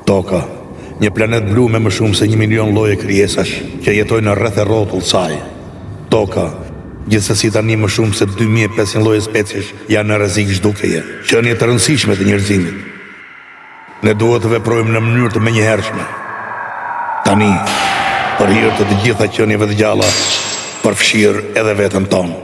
Toka, një planet blu me më shumë se 1 milion lloje krijesash që jetojnë në rreth e rrotull saj. Toka, gjithsesi tani më shumë se 2500 lloje specish janë në rrezik zhdukeje, qenie të rëndësishme të njerëzimit. Ne duhet të veprojmë në mënyrë të menjëhershme. Tani, për hir të të gjitha qenieve të gjalla, përfshirë edhe veten tonë.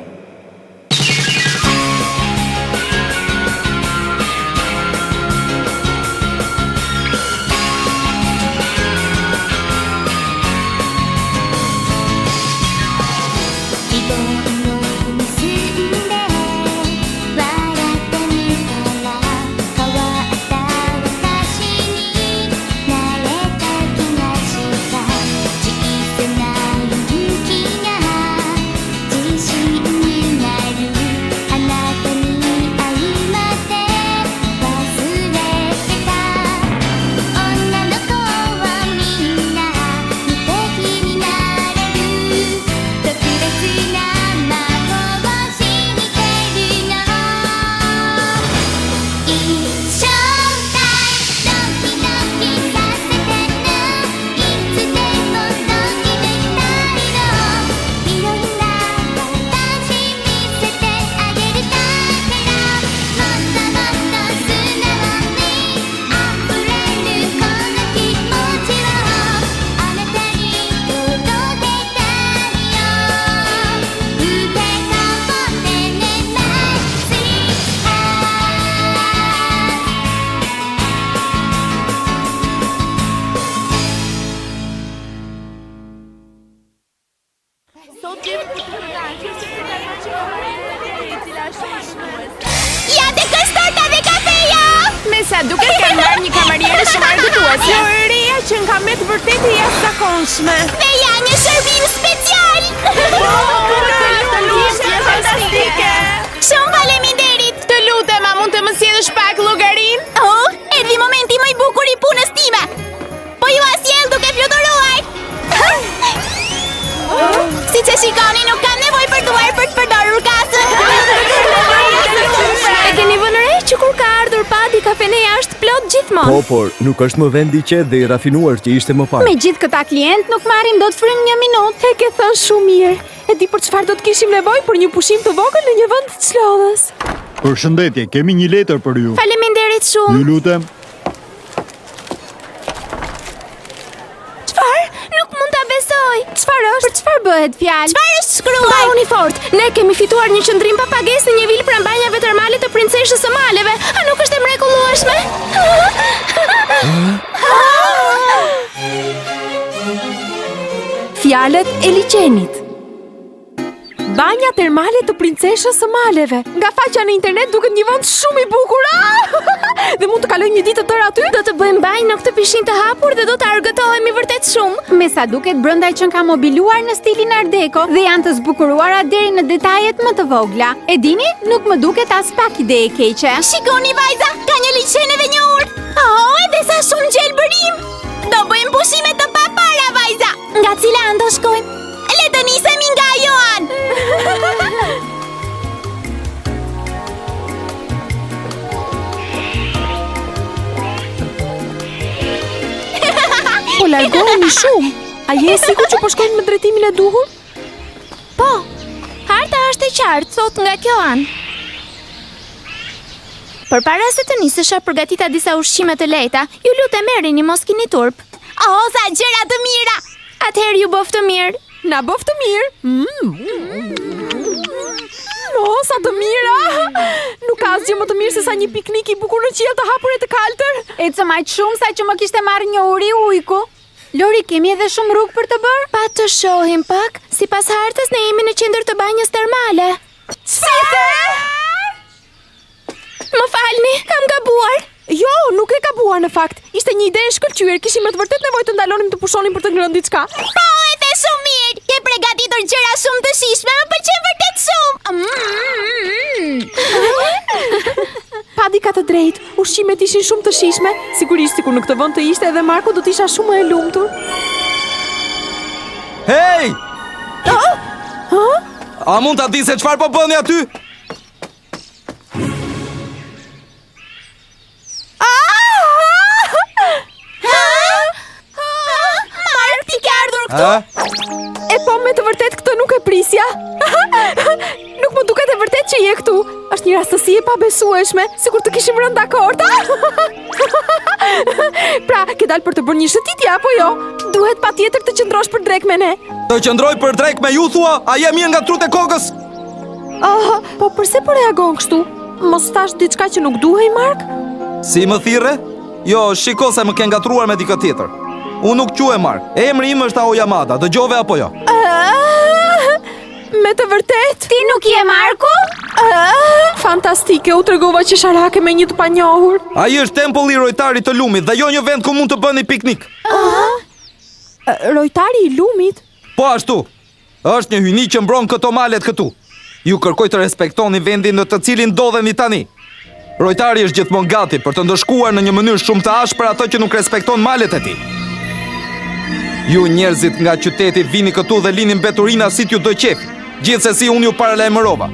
Sa duket ke marrë një kamariere shumë argëtuese. Loria që nga me të vërtetë e jashtëzakonshme. Dhe ja një shërbim special. Ishte fantastike. Shumë faleminderit. Të lutem, a mund të më sjellësh pak llogarin? Oh, erdhi momenti më i bukur i punës time. Po ju asjell duke fluturuar. Siç e shikoni, nuk kam nevojë për duar për të përdorur kasën. E keni vënë re që kur ka ardhur padi kafeneja është plot gjithmonë. Po, por nuk është më vend i qetë dhe i rafinuar që ishte më parë. Me gjithë këta klient nuk marrim dot frym 1 minutë. E ke thënë shumë mirë. E di për çfarë do të kishim nevojë për një pushim të vogël në një vend të çlodhës. Përshëndetje, kemi një letër për ju. Faleminderit shumë. Ju lutem. Nuk mund ta besoj. Çfarë është? Për çfarë bëhet fjalë? Çfarë është shkruar? Pauni fort. Ne kemi fituar një qendrim pa pagesë në një vilë pranë banjave termale të princeshës së maleve. A nuk është e mrekullueshme? Fjalët e liçenit. Banja termale të princeshës së maleve. Nga faqja në internet duket një vend shumë i bukur. Dhe mund të kalojmë një ditë të tërë aty? Do të bëjmë banjë në këtë pishinë të hapur dhe do të argëtohemi vërtet shumë. Me sa duket brenda i qen ka mobiluar në stilin Art Deco dhe janë të zbukuruara deri në detajet më të vogla. E dini, nuk më duket as pak ide e keqe. Shikoni vajza, ka një liçen edhe një urt. Oh, edhe sa shumë gjelbërim. Do bëjmë pushime të papara vajza. Nga cila anë do shkojmë? Le të nisemi nga Joan. Po largohemi shumë. A je sigurt që po shkojmë në drejtimin e duhur? Po, harta është e qartë, thot nga kjo anë. Përpara se të nisesha përgatita disa ushqime të lehta, ju lutem merrini mos keni turp. Oh, sa gjëra të mira! Atëherë ju bof të mirë. Na bof të mirë. Oh, sa të mira! Nuk ka asgjë më të mirë se sa një piknik i bukur në qiell të hapur e të kaltër. Ecëm aq shumë sa që më kishte marrë një uri ujku. Lori, kemi edhe shumë rrugë për të bërë? Pa të shohim pak, sipas hartës ne jemi në qendër të banjës termale. Çfarë? Më falni, kam gabuar. Jo, nuk e gabuar në fakt. Ishte një ide e shkëlqyer, kishim me të vërtet nevojë të ndalonim të pushonim për të ngrënë diçka. Po, edhe shumë mirë. Ke përgatitur gjëra shumë të shijshme, më pëlqen vërtet shumë. Padi ka të drejtë, ushqimet ishin shumë të shijshme. Sigurisht sikur në këtë vend të ishte edhe Marko do të isha shumë më e lumtur. Hey! Ha? A mund ta di se çfarë po bëni aty? këtu? E po, me të vërtet këtë nuk e prisja. Nuk më duket e vërtet që je këtu. Është një rastësi e pabesueshme, sikur të kishim rënë dakord. Pra, ke dalë për të bërë një shëtitje apo jo? Duhet patjetër të qëndrosh për drek me ne. Të qëndroj për drek me ju thua? A je mirë nga trut e kokës? Po përse po reagon kështu? Mos thash diçka që nuk duhej, Mark? Si më thirre? Jo, shiko se më ke ngatruar me dikë tjetër. Unë nuk quhe Mark. Emri im është Aoyamada. Dëgjove apo jo? Me të vërtet? Ti nuk je Marku? Fantastike, u tregova që sharake me një të panjohur. Ai është tempulli i rojtarit të lumit dhe jo një vend ku mund të bëni piknik. Rojtari i lumit? Po ashtu. Është një hyni që mbron këto malet këtu. Ju kërkoj të respektoni vendin në të cilin ndodheni tani. Rojtari është gjithmonë gati për të ndëshkuar në një mënyrë shumë të ashpër ato që nuk respekton malet e tij. Ju njerëzit nga qyteti vini këtu dhe linin mbeturina si t'ju do qefi. Gjithsesi unë ju paralajmërova.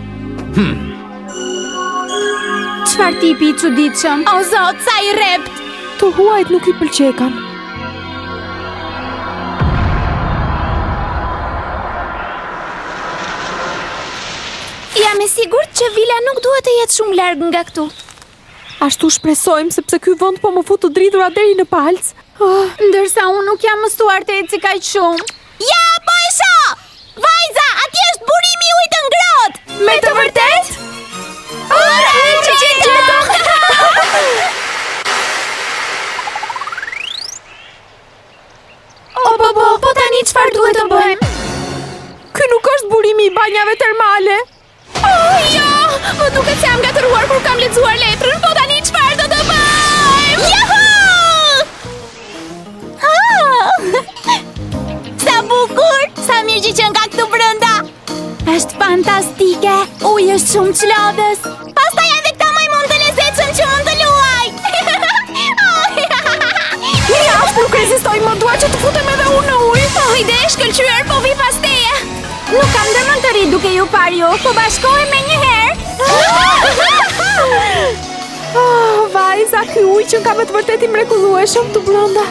Çfarë tipi i çuditshëm? O zot, sa i rrept! Të huajt nuk i pëlqekan. Jam e sigurt që vila nuk duhet të jetë shumë larg nga këtu. Ashtu shpresojmë, sepse ky vend po më fut të dridhura deri në palc. Ndërsa unë nuk jam mësuar të eci kaq shumë. Ja, po e shoh! Vajza, atje është burimi i ujit të ngrohtë. Me të vërtet? Ura, që qeto! Po tani çfarë duhet të bëjmë? Ky nuk është burimi i banjave termale. Jo, më duket se jam gatëruar kur kam lexuar letrën. Po tani çfarë do të bëjmë? Juhu! Sa bukur! Sa mirë që nga këtu brenda! Është fantastike. Uji është shumë çlodhës. Pastaj edhe këta majmun të lezetshëm që mund të luaj! Mjaft, nuk rezistoj, më dua që të futem edhe unë në ujë. Ide e shkëlqyer, po vi pas teje! Nuk kam dëmën të ri duke ju parë ju, po bashkohem me një herë. Vajza, ky ujë që ka me të vërtet i mrekullueshëm të brenda.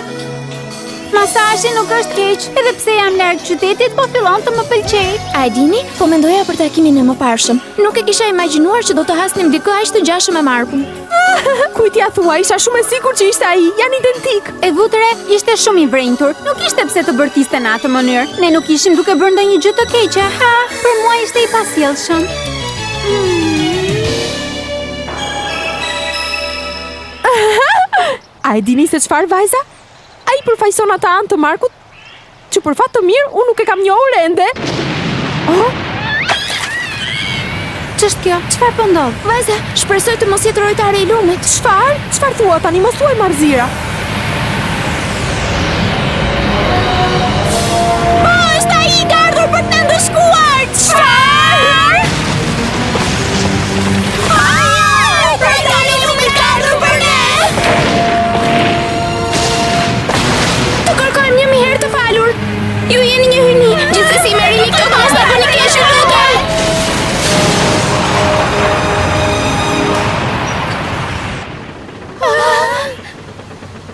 Masazhi nuk është keq, edhe pse jam larg qytetit, po fillon të më pëlqej. A e dini? Po mendoja për takimin e mëparshëm. Nuk e kisha imagjinuar që do të hasnim dikë aq të ngjashëm me Markun. Kujt ja thua, isha shumë e sigurt që ishte ai, janë identik. E vutre ishte shumë i vrenjtur. Nuk ishte pse të bërtiste në atë mënyrë. Ne nuk ishim duke bërë ndonjë gjë të keqe. Për mua ishte i pasjellshëm. A e dini se çfarë, vajza? Ai përfaqëson atë anë të Markut që për fat të mirë unë nuk e kam njohur ende. Ç'është kjo? Çfarë po ndodh? Vajza, shpresoj të mos jetë rojtari i lumit. Çfarë? Çfarë thua tani? Mos thuaj marrëzira. Po, është ai i ardhur për të na ndëshkuar. Çfarë? Rojtari i lumit ka ardhur për ne. Të kërkojmë 1000 herë të falur. Ju jeni një hyni. Gjithsesi merrini këto të mos ta bëni keq rrugën.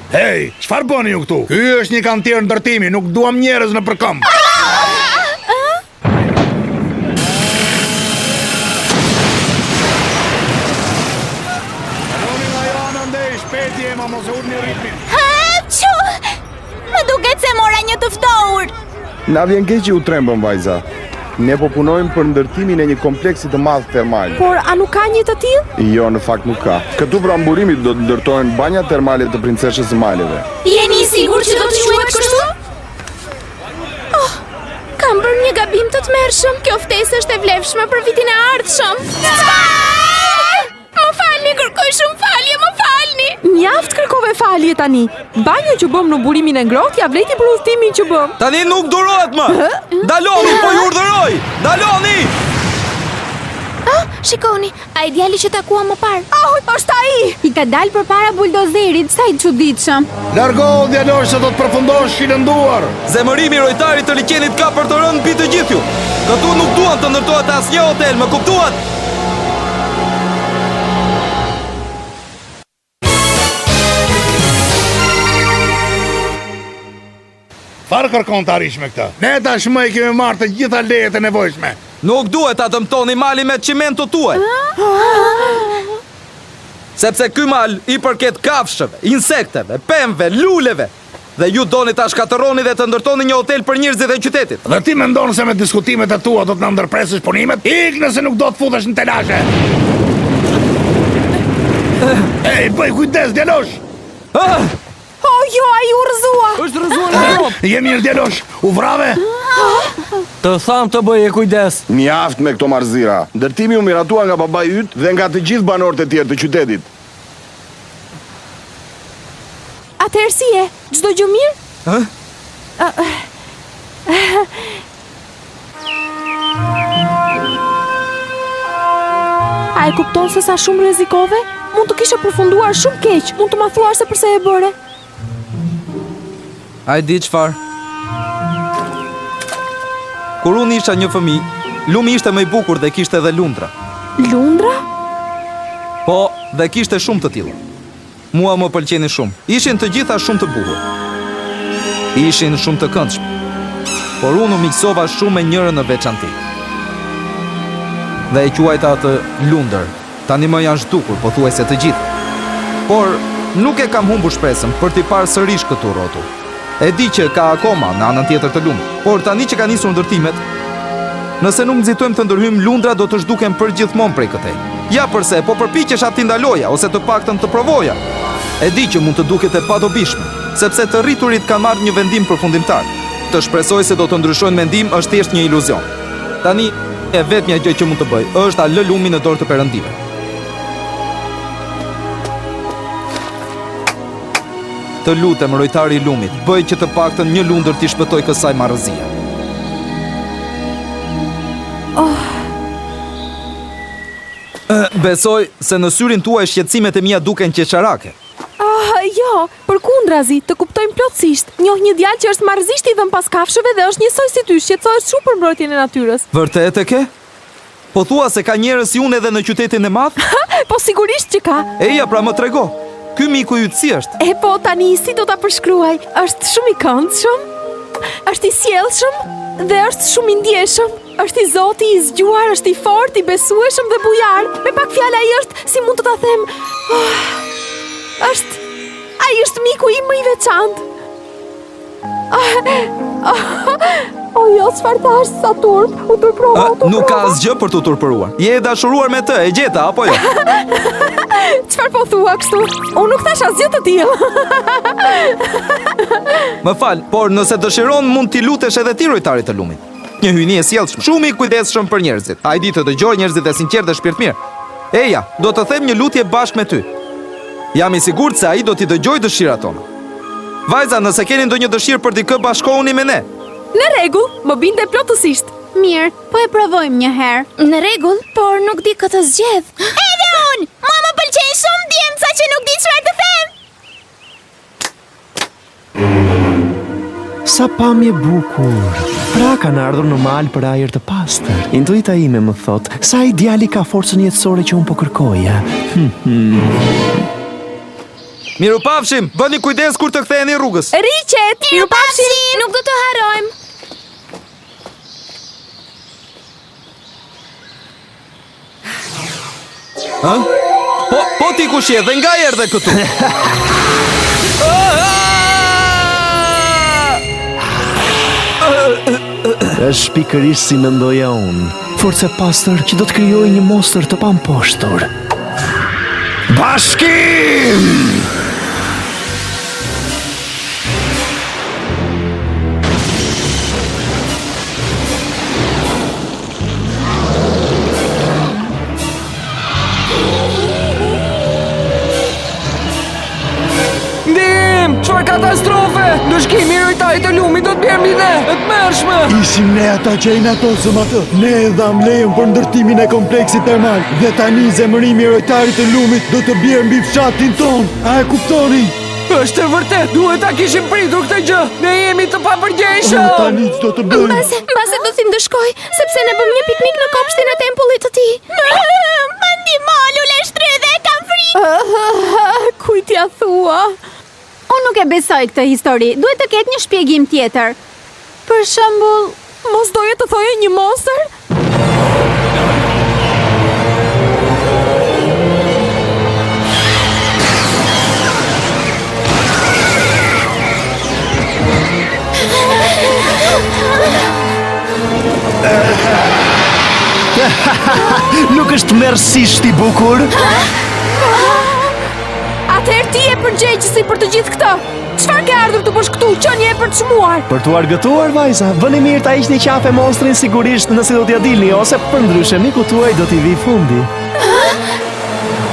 Hej, çfarë bëni ju këtu? Ky është një kantier ndërtimi, nuk duam njerëz në përkëmb. Kaloni nga janë ndaj shpejti e mos e urni ritmin. Haçu! Më duket se mora një të ftohur. Na vjen keq që u trembëm, vajza. Ne po punojmë për ndërtimin e një kompleksi të madh termal. Por a nuk ka një të tillë? Jo, në fakt nuk ka. Këtu pra mburimit do të ndërtohen banja termale të princeshës së maleve. Jeni i sigurt që do të quhet kështu? Kam bërë një gabim të tmerrshëm. Kjo ftesë është e vlefshme për vitin e ardhshëm. Më falni, kërkoj shumë falje, më falni. Mjaft kërkove falje tani. Banjo që bëm në burimin e ngrohtë ja vleti për udhëtimin që bëm. Tani nuk durohet më. Daloni, po ju urdhëroj. Daloni! Shikoni, ai djali që takuam më parë. Është ai! I ka dalë përpara buldozerit, sa i çuditshëm. Largohu djalosh se do të përfundosh i lënduar. Zemërimi i rojtarit të liqenit ka për të rënë mbi të gjithë ju. Këtu nuk duan të ndërtohet asnjë hotel, më kuptuat? Farë kërkon të arish me këta? Ne tashmë i kemi marrë të gjitha lejet e nevojshme. Nuk duhet ta dëmtoni mali me çimento tuaj. Sepse ky mal i përket kafshëve, insekteve, pemëve, luleve. Dhe ju doni ta shkatërroni dhe të ndërtoni një hotel për njerëzit e qytetit. Dhe ti mendon se me diskutimet e tua do të na ndërpresësh punimet? Ik nëse nuk do të futesh në telashe. Ej, bëj kujdes, djalosh! O, jo, ai u rrëzua! Është rrëzuar në Europë. Je mirë, djalosh, u vrave? Të tham të bëje kujdes. Mjaft me këto marzira. Ndërtimi u miratua nga babai yt dhe nga të gjithë banorët e tjerë të qytetit. Atëherë si e? Çdo gjë mirë? A e kupton se sa shumë rrezikove? Mund të kishe përfunduar shumë keq. Mund të ma thuar se pse e bëre. A e di çfarë? Kur unë isha një fëmijë, lumi ishte më i bukur dhe kishte edhe lundra. Lundra? Po, dhe kishte shumë të tilla. Mua më pëlqeni shumë. Ishin të gjitha shumë të bukur. Ishin shumë të këndshme. Por unë u miksova shumë me njërën në veçanti. Dhe e quajta atë lundër. Tani më janë zhdukur, pothuajse të gjithë. Por nuk e kam humbur shpresën për t'i parë sërish këtu rrotull. E di që ka akoma në anën tjetër të lumit. Por tani që ka nisur ndërtimet, nëse nuk nxitojmë të ndërhyjmë, lundra do të zhduken përgjithmonë prej këtej. Ja përse, po përpiqesha t'i ndaloja ose të paktën të provoja. E di që mund të duket e padobishme, sepse të rriturit kanë marrë një vendim përfundimtar. Të shpresoj se do të ndryshojnë mendim është thjesht një iluzion. Tani, e vetmja gjë që mund të bëj është ta lë lumin në dorë të perëndive. Të lutem, rojtari i lumit, bëj që të paktën një lundër t'i shpëtoj kësaj marrëzie. Besoj se në syrin tuaj shqetësimet e mia duken qeçarake. Jo, përkundrazi, të kuptojmë plotësisht. Njoh një djalë që është marrëzisht i dhëm pas kafshëve dhe është njësoj si ty, shqetësohesh shumë për mbrojtjen e natyrës. Vërtet e ke? Po thua se ka njerëz si unë edhe në qytetin e madh? Po sigurisht që ka. Eja, pra më trego. Ky miku yt si është? E po, tani si do ta përshkruaj? Është shumë i këndshëm, është i sjellshëm dhe është shumë i ndjeshëm. Është i zoti, i zgjuar, është i fortë, i besueshëm dhe bujar. Me pak fjalë ai është, si mund të ta them, ai është miku im më i veçantë. O jo, çfarë thash, sa turp, u turprova. Nuk ka asgjë për të turpëruar. Je e dashuruar me të, e gjeta apo jo? Çfarë po thua kështu? Unë nuk thash asgjë të tillë. Më fal, por nëse dëshiron mund t'i lutesh edhe ti rojtarit të lumit. Një hyjni e sjellshëm, shumë i kujdesshëm për njerëzit. Ai di të dëgjoj njerëzit e sinqertë dhe shpirtmirë. Eja, do të them një lutje bashkë me ty. Jam i sigurt se ai do t'i dëgjojë dëshirat tona. Vajza, nëse keni ndonjë dëshirë për dikë, bashkohuni me ne. Në rregull, më binde plotësisht. Mirë, po e provojmë një herë. Në rregull, por nuk di këtë zgjedh. Edhe unë! Mua më pëlqen shumë djem sa që nuk di çfarë të them. Sa pamje bukur. Pra kanë ardhur në mal për ajër të pastër. Intuita ime më thot, sa i djali ka forcën jetësore që unë po kërkoja. Mirupafshim, bëni kujdes kur të ktheheni rrugës. Riqet, Mirupafshim, nuk do të harrojmë. Po ti kush je dhe nga erdhe këtu? Është pikërisht si mendoja unë. Forca pastër që do të krijojë një monstër të pamposhtur. Bashkim! Çfarë katastrofe! Ndëshkimi i rojtarit të lumit do të bjerë mbi ne, e tmerrshme! Ishim ne ata që i natosëm atë. Ne e dham lejen për ndërtimin e kompleksit termal. Dhe tani zemërimi i rojtarit të lumit do të bjerë mbi fshatin ton. A e kuptoni? Është e vërtet, duhet ta kishim pritur këtë gjë. Ne jemi të papërgjegjshëm. Tani ç'do të bëjmë? Mbase do t'i ndëshkoj, sepse ne bëm një piknik në kopshtin e tempullit të tij. Më ndihmo, lule shtrydhe, kam frikë. Kujt ja thua? Unë nuk e besoj këtë histori. Duhet të ketë një shpjegim tjetër. Për shembull, Mos doje të thoje një monster? Nuk është merësisht i bukur? Atëherë ti e përgjegjësi për të gjithë këtë. Çfarë ke ardhur të bësh këtu? Qenie e përçmuar. Për t'u argëtuar, vajza, bëni mirë ta hiqni qafe monstrin sigurisht nëse do t'ja dilni, ose përndryshe miku tuaj do t'i vi fundi.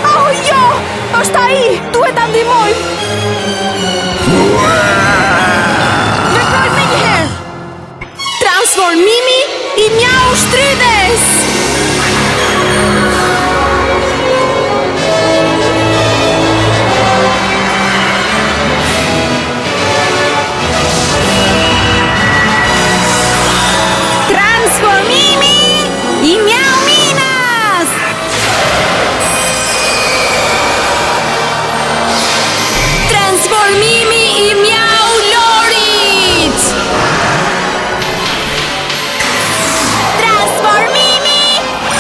Oh jo! Është ai! Duhet ta ndihmojmë. Veprojmë menjëherë. Transformimi i Mjau Shtrides. transformimi i Mjau Minas! Transformimi i Mjau Lorit. Transformimi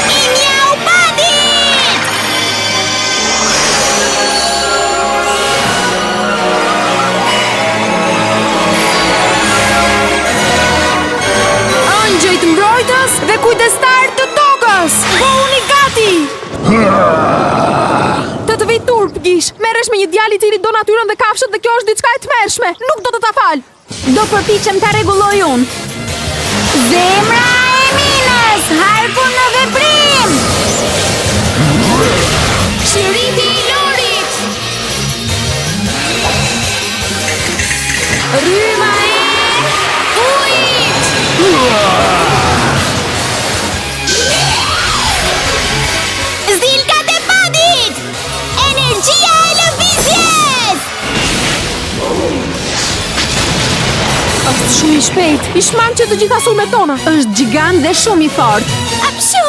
i Mjau Padit! Angjëjt mbrojtës dhe kujdestar të tokës. Bëhuni gati. Të vit turp gish. Merresh me një djalë i cili do natyrën dhe kafshët dhe kjo është diçka e tmerrshme. Nuk do të ta fal. Do përpiqem ta rregulloj unë. Zemra e Minas, harku në veprim! Shiriti i Lorit. Rryma e ujit. Zilkat e Padit! Energjia e lëvizjes! Është shumë i shpejt. I shman që të gjitha sulmet tona. Është gjigant dhe shumë i fortë. Apshu!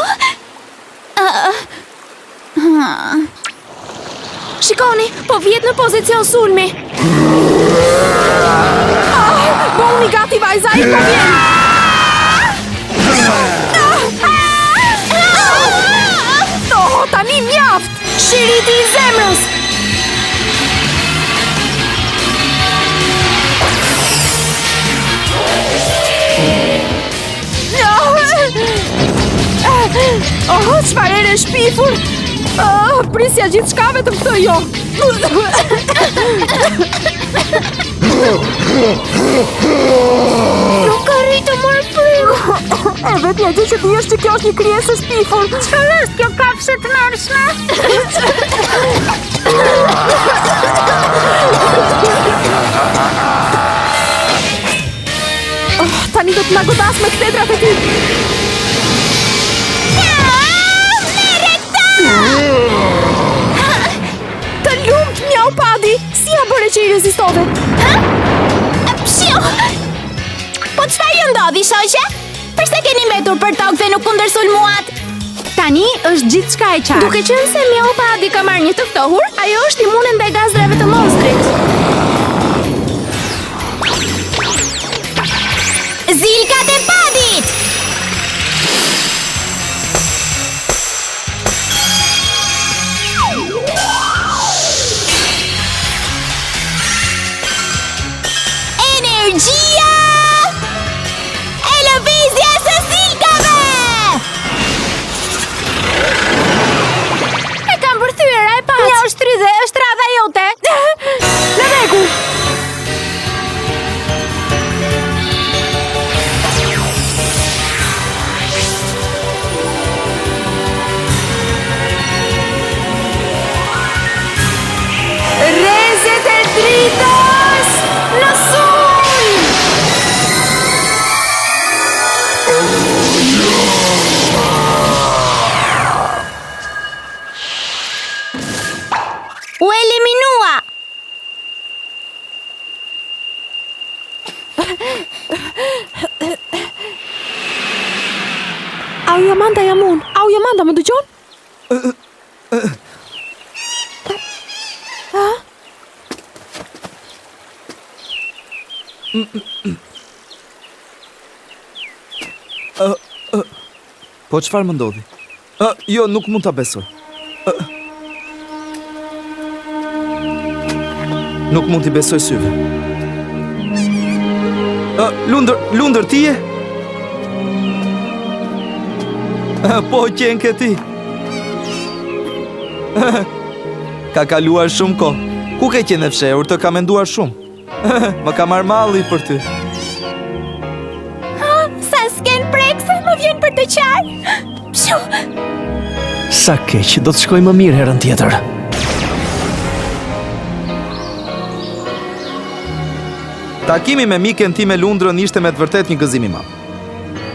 Shikoni, po vjet në pozicion sulmi. Bëhuni gati vajza, i po vjen. Tani mjaft. Shiriti i zemrës. Oh, çfarë ere shpifur. Prisja gjithë shka vetëm këtë jo. Nuk arrit të marr frikë. E vetmja gjë që di është që kjo është një krijesë e shpifur. Çfarë është kjo kafshë të mërshme? Tani do të na godas me kthetrat e tij. Të lumt Mjau Padi. Si ja bëre që i rezistove? Apshu! Po çfarë ju ndodhi, shoqe? Përse keni mbetur për tokë dhe nuk kundërsulmuat? Tani është gjithçka e qartë. Duke qenë se Mjau Padi ka marrë një të ftohur, ajo është imune ndaj gazrave të monstrit. Zilkat e Padit! Energjia e lëvizjes së zilkave! E kam përthyer, e pat. Mjau Shtride, është radha jote. Levegu! Rezet e dritës në sulm! U eliminua! Au Jamanda jam unë. Au Jamanda, më dëgjon? Po çfarë më ndodhi? Jo, nuk mund ta besoj. Nuk mund t'i besoj syve. Lundër ti je? Po qenë këti. Ka kaluar shumë kohë. Ku ke qenë e fshehur, të ka menduar shumë. Më ka marrë malli për ty. Sa s'ken prekse, më vjen për të qarë. Pshu! Sa keq, do të shkoj më mirë herën tjetër. Takimi me miken time Lundrën ishte me të vërtet një gëzim i madh.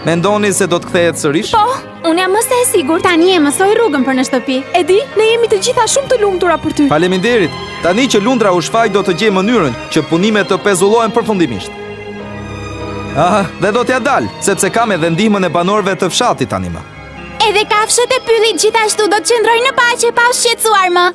Mendoni se do të kthehet sërish? Po, unë jam mëse e sigur. Tani e mësoj rrugën për në shtëpi. E di, ne jemi të gjitha shumë të lumtura për ty. Faleminderit. Tani që Lundra u shfaq do të gjej mënyrën që punimet të pezullohen përfundimisht. Dhe do t'ja dal, sepse kam edhe ndihmën e banorëve të fshatit tani më. Edhe kafshët e pyllit gjithashtu do të qëndrojnë në paqe pa u shqetësuar më.